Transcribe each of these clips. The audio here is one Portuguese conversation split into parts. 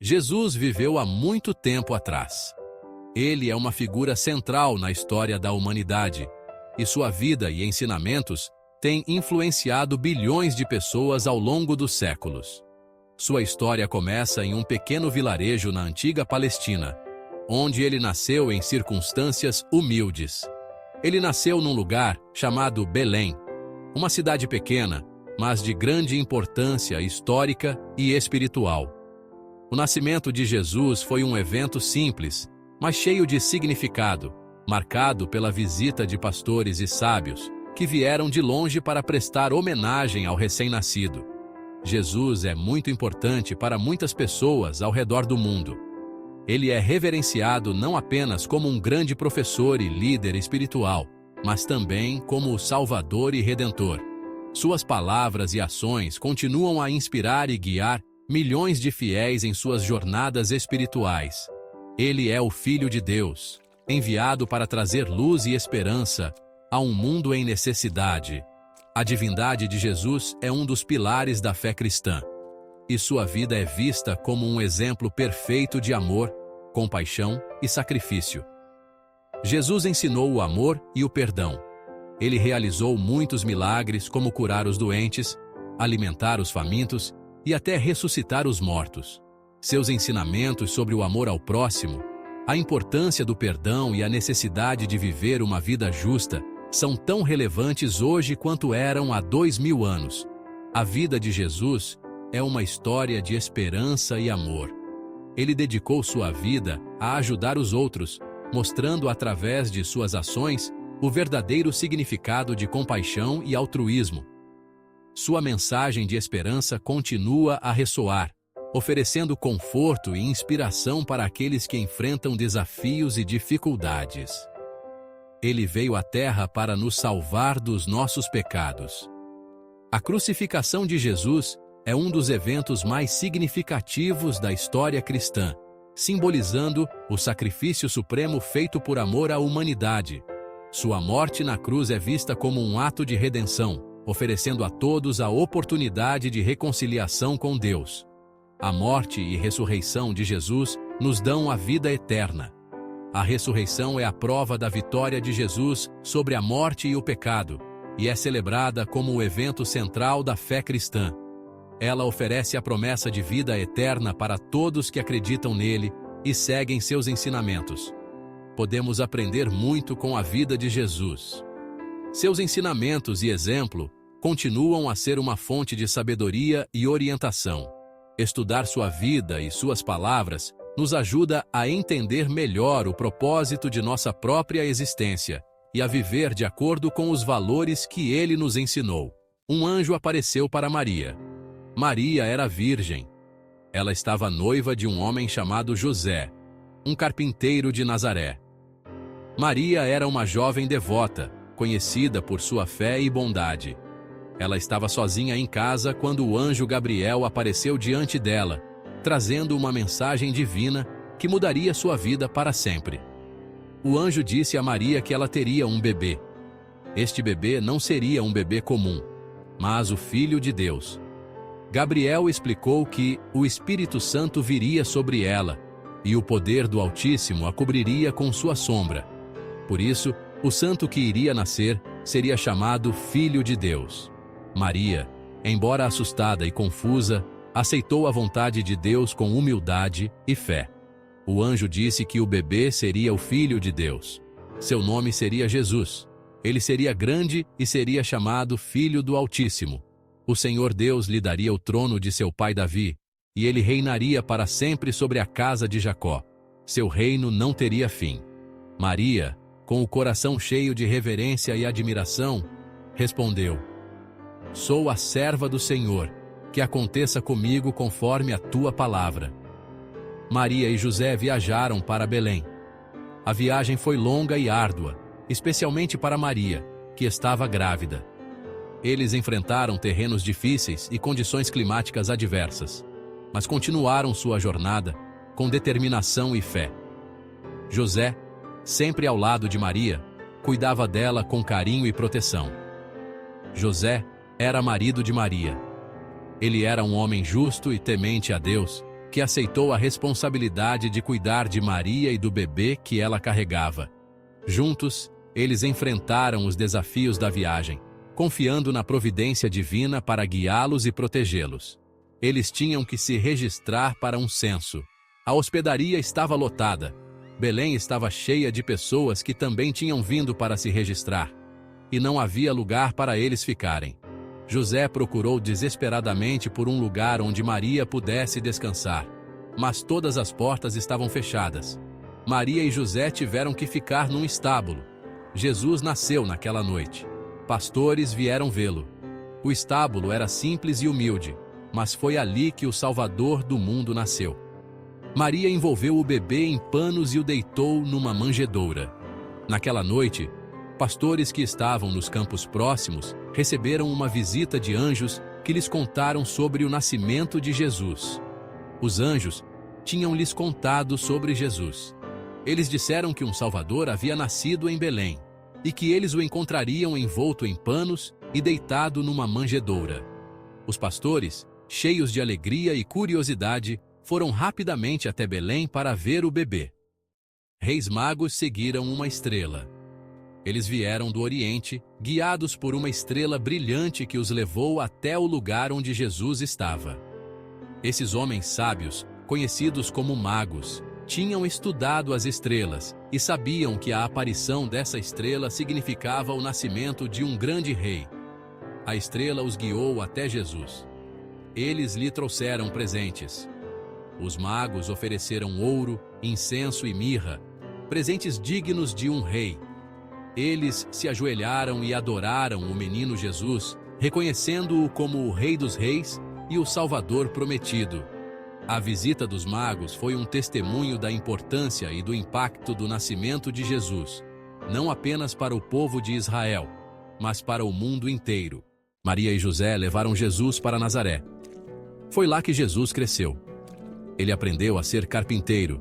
Jesus viveu há muito tempo atrás. Ele é uma figura central na história da humanidade, e sua vida e ensinamentos têm influenciado bilhões de pessoas ao longo dos séculos. Sua história começa em um pequeno vilarejo na antiga Palestina, onde ele nasceu em circunstâncias humildes. Ele nasceu num lugar chamado Belém, uma cidade pequena, mas de grande importância histórica e espiritual. O nascimento de Jesus foi um evento simples, mas cheio de significado, marcado pela visita de pastores e sábios, que vieram de longe para prestar homenagem ao recém-nascido. Jesus é muito importante para muitas pessoas ao redor do mundo. Ele é reverenciado não apenas como um grande professor e líder espiritual, mas também como o Salvador e Redentor. Suas palavras e ações continuam a inspirar e guiar milhões de fiéis em suas jornadas espirituais. Ele é o Filho de Deus, enviado para trazer luz e esperança a um mundo em necessidade. A divindade de Jesus é um dos pilares da fé cristã, e sua vida é vista como um exemplo perfeito de amor, compaixão e sacrifício. Jesus ensinou o amor e o perdão. Ele realizou muitos milagres, como curar os doentes, alimentar os famintos e até ressuscitar os mortos. Seus ensinamentos sobre o amor ao próximo, a importância do perdão e a necessidade de viver uma vida justa são tão relevantes hoje quanto eram há 2000 anos. A vida de Jesus é uma história de esperança e amor. Ele dedicou sua vida a ajudar os outros, mostrando através de suas ações o verdadeiro significado de compaixão e altruísmo. Sua mensagem de esperança continua a ressoar, oferecendo conforto e inspiração para aqueles que enfrentam desafios e dificuldades. Ele veio à Terra para nos salvar dos nossos pecados. A crucificação de Jesus é um dos eventos mais significativos da história cristã, simbolizando o sacrifício supremo feito por amor à humanidade. Sua morte na cruz é vista como um ato de redenção, oferecendo a todos a oportunidade de reconciliação com Deus. A morte e ressurreição de Jesus nos dão a vida eterna. A ressurreição é a prova da vitória de Jesus sobre a morte e o pecado, e é celebrada como o evento central da fé cristã. Ela oferece a promessa de vida eterna para todos que acreditam nele e seguem seus ensinamentos. Podemos aprender muito com a vida de Jesus. Seus ensinamentos e exemplo continuam a ser uma fonte de sabedoria e orientação. Estudar sua vida e suas palavras nos ajuda a entender melhor o propósito de nossa própria existência e a viver de acordo com os valores que ele nos ensinou. Um anjo apareceu para Maria. Maria era virgem. Ela estava noiva de um homem chamado José, um carpinteiro de Nazaré. Maria era uma jovem devota, conhecida por sua fé e bondade. Ela estava sozinha em casa quando o anjo Gabriel apareceu diante dela, trazendo uma mensagem divina que mudaria sua vida para sempre. O anjo disse a Maria que ela teria um bebê. Este bebê não seria um bebê comum, mas o Filho de Deus. Gabriel explicou que o Espírito Santo viria sobre ela, e o poder do Altíssimo a cobriria com sua sombra. Por isso, o santo que iria nascer seria chamado Filho de Deus. Maria, embora assustada e confusa, aceitou a vontade de Deus com humildade e fé. O anjo disse que o bebê seria o Filho de Deus. Seu nome seria Jesus. Ele seria grande e seria chamado Filho do Altíssimo. O Senhor Deus lhe daria o trono de seu pai Davi, e ele reinaria para sempre sobre a casa de Jacó. Seu reino não teria fim. Maria, com o coração cheio de reverência e admiração, respondeu: "Sou a serva do Senhor, que aconteça comigo conforme a tua palavra." Maria e José viajaram para Belém. A viagem foi longa e árdua, especialmente para Maria, que estava grávida. Eles enfrentaram terrenos difíceis e condições climáticas adversas, mas continuaram sua jornada com determinação e fé. José, sempre ao lado de Maria, cuidava dela com carinho e proteção. José era marido de Maria. Ele era um homem justo e temente a Deus, que aceitou a responsabilidade de cuidar de Maria e do bebê que ela carregava. Juntos, eles enfrentaram os desafios da viagem, confiando na providência divina para guiá-los e protegê-los. Eles tinham que se registrar para um censo. A hospedaria estava lotada. Belém estava cheia de pessoas que também tinham vindo para se registrar. E não havia lugar para eles ficarem. José procurou desesperadamente por um lugar onde Maria pudesse descansar. Mas todas as portas estavam fechadas. Maria e José tiveram que ficar num estábulo. Jesus nasceu naquela noite. Pastores vieram vê-lo. O estábulo era simples e humilde, mas foi ali que o Salvador do mundo nasceu. Maria envolveu o bebê em panos e o deitou numa manjedoura. Naquela noite, pastores que estavam nos campos próximos receberam uma visita de anjos que lhes contaram sobre o nascimento de Jesus. Os anjos tinham-lhes contado sobre Jesus. Eles disseram que um Salvador havia nascido em Belém e que eles o encontrariam envolto em panos e deitado numa manjedoura. Os pastores, cheios de alegria e curiosidade, foram rapidamente até Belém para ver o bebê. Reis magos seguiram uma estrela. Eles vieram do Oriente, guiados por uma estrela brilhante que os levou até o lugar onde Jesus estava. Esses homens sábios, conhecidos como magos, tinham estudado as estrelas e sabiam que a aparição dessa estrela significava o nascimento de um grande rei. A estrela os guiou até Jesus. Eles lhe trouxeram presentes. Os magos ofereceram ouro, incenso e mirra, presentes dignos de um rei. Eles se ajoelharam e adoraram o menino Jesus, reconhecendo-o como o Rei dos Reis e o Salvador prometido. A visita dos magos foi um testemunho da importância e do impacto do nascimento de Jesus, não apenas para o povo de Israel, mas para o mundo inteiro. Maria e José levaram Jesus para Nazaré. Foi lá que Jesus cresceu. Ele aprendeu a ser carpinteiro.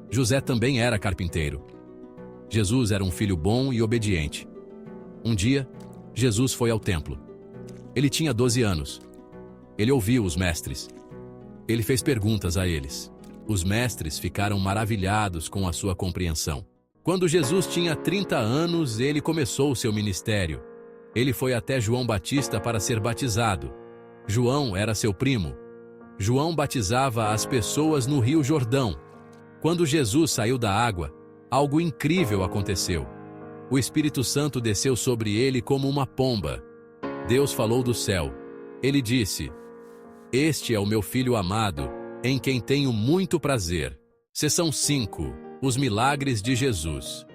José também era carpinteiro. Jesus era um filho bom e obediente. Um dia, Jesus foi ao templo. Ele tinha 12 anos. Ele ouviu os mestres. Ele fez perguntas a eles. Os mestres ficaram maravilhados com a sua compreensão. Quando Jesus tinha 30 anos, ele começou seu ministério. Ele foi até João Batista para ser batizado. João era seu primo. João batizava as pessoas no Rio Jordão. Quando Jesus saiu da água, algo incrível aconteceu. O Espírito Santo desceu sobre ele como uma pomba. Deus falou do céu. Ele disse: "Este é o meu filho amado, em quem tenho muito prazer." Seção 5. Os milagres de Jesus.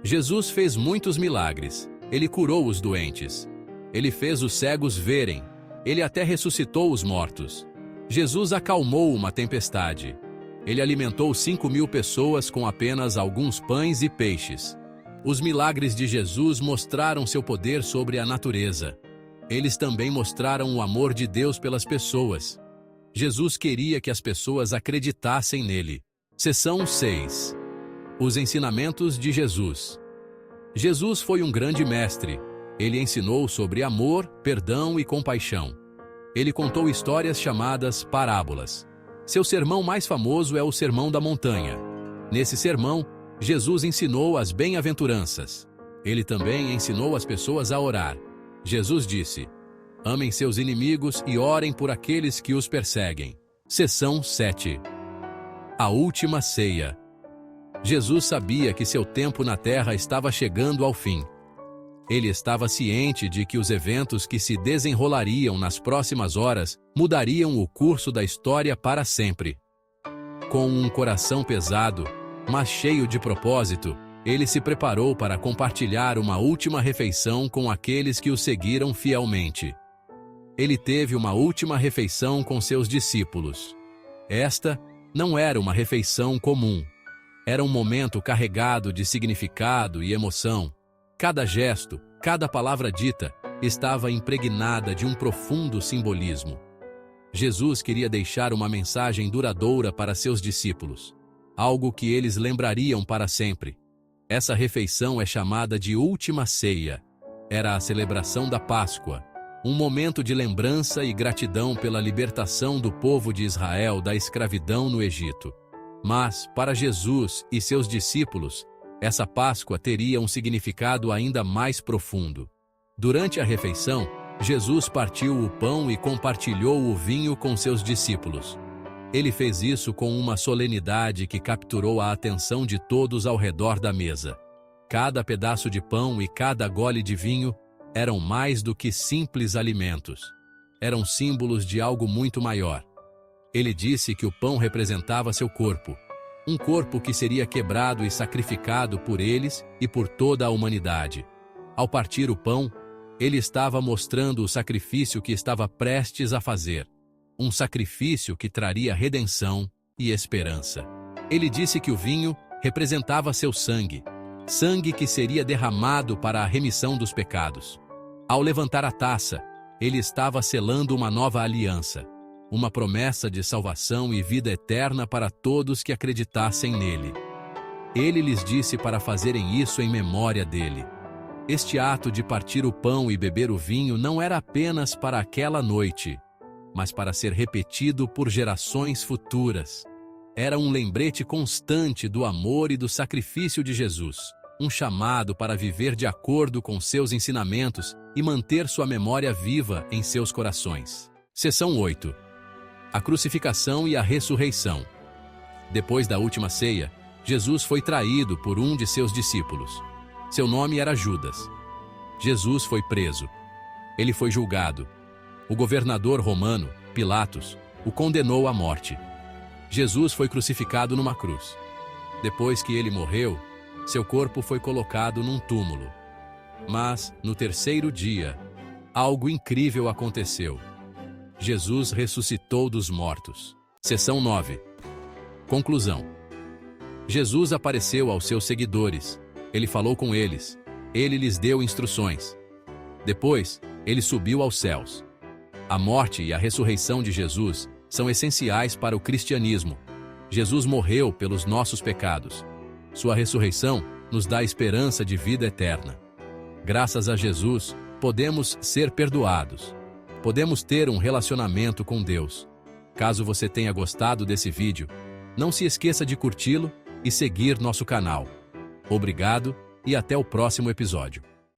Jesus fez muitos milagres. Ele curou os doentes. Ele fez os cegos verem. Ele até ressuscitou os mortos. Jesus acalmou uma tempestade. Ele alimentou 5.000 pessoas com apenas alguns pães e peixes. Os milagres de Jesus mostraram seu poder sobre a natureza. Eles também mostraram o amor de Deus pelas pessoas. Jesus queria que as pessoas acreditassem nele. Seção 6. Os ensinamentos de Jesus. Jesus foi um grande mestre. Ele ensinou sobre amor, perdão e compaixão. Ele contou histórias chamadas parábolas. Seu sermão mais famoso é o Sermão da Montanha. Nesse sermão, Jesus ensinou as bem-aventuranças. Ele também ensinou as pessoas a orar. Jesus disse: "Amem seus inimigos e orem por aqueles que os perseguem." Seção 7. A última ceia. Jesus sabia que seu tempo na terra estava chegando ao fim. Ele estava ciente de que os eventos que se desenrolariam nas próximas horas mudariam o curso da história para sempre. Com um coração pesado, mas cheio de propósito, ele se preparou para compartilhar uma última refeição com aqueles que o seguiram fielmente. Ele teve uma última refeição com seus discípulos. Esta não era uma refeição comum. Era um momento carregado de significado e emoção. Cada gesto, cada palavra dita, estava impregnada de um profundo simbolismo. Jesus queria deixar uma mensagem duradoura para seus discípulos, algo que eles lembrariam para sempre. Essa refeição é chamada de Última Ceia. Era a celebração da Páscoa. um momento de lembrança e gratidão pela libertação do povo de Israel da escravidão no Egito. Mas, para Jesus e seus discípulos, essa Páscoa teria um significado ainda mais profundo. Durante a refeição, Jesus partiu o pão e compartilhou o vinho com seus discípulos. Ele fez isso com uma solenidade que capturou a atenção de todos ao redor da mesa. Cada pedaço de pão e cada gole de vinho eram mais do que simples alimentos. Eram símbolos de algo muito maior. Ele disse que o pão representava seu corpo, um corpo que seria quebrado e sacrificado por eles e por toda a humanidade. Ao partir o pão, ele estava mostrando o sacrifício que estava prestes a fazer, um sacrifício que traria redenção e esperança. Ele disse que o vinho representava seu sangue, sangue que seria derramado para a remissão dos pecados. Ao levantar a taça, ele estava selando uma nova aliança, uma promessa de salvação e vida eterna para todos que acreditassem nele. Ele lhes disse para fazerem isso em memória dele. Este ato de partir o pão e beber o vinho não era apenas para aquela noite, mas para ser repetido por gerações futuras. Era um lembrete constante do amor e do sacrifício de Jesus, um chamado para viver de acordo com seus ensinamentos e manter sua memória viva em seus corações. Seção 8. A crucificação e a ressurreição. Depois da última ceia, Jesus foi traído por um de seus discípulos. Seu nome era Judas. Jesus foi preso. Ele foi julgado. O governador romano, Pilatos, o condenou à morte. Jesus foi crucificado numa cruz. Depois que ele morreu, seu corpo foi colocado num túmulo. Mas, no terceiro dia, algo incrível aconteceu. Jesus ressuscitou dos mortos. Seção 9. Conclusão. Jesus apareceu aos seus seguidores. Ele falou com eles. Ele lhes deu instruções. Depois, ele subiu aos céus. A morte e a ressurreição de Jesus são essenciais para o cristianismo. Jesus morreu pelos nossos pecados. Sua ressurreição nos dá esperança de vida eterna. Graças a Jesus, podemos ser perdoados. Podemos ter um relacionamento com Deus. Caso você tenha gostado desse vídeo, não se esqueça de curti-lo e seguir nosso canal. Obrigado e até o próximo episódio.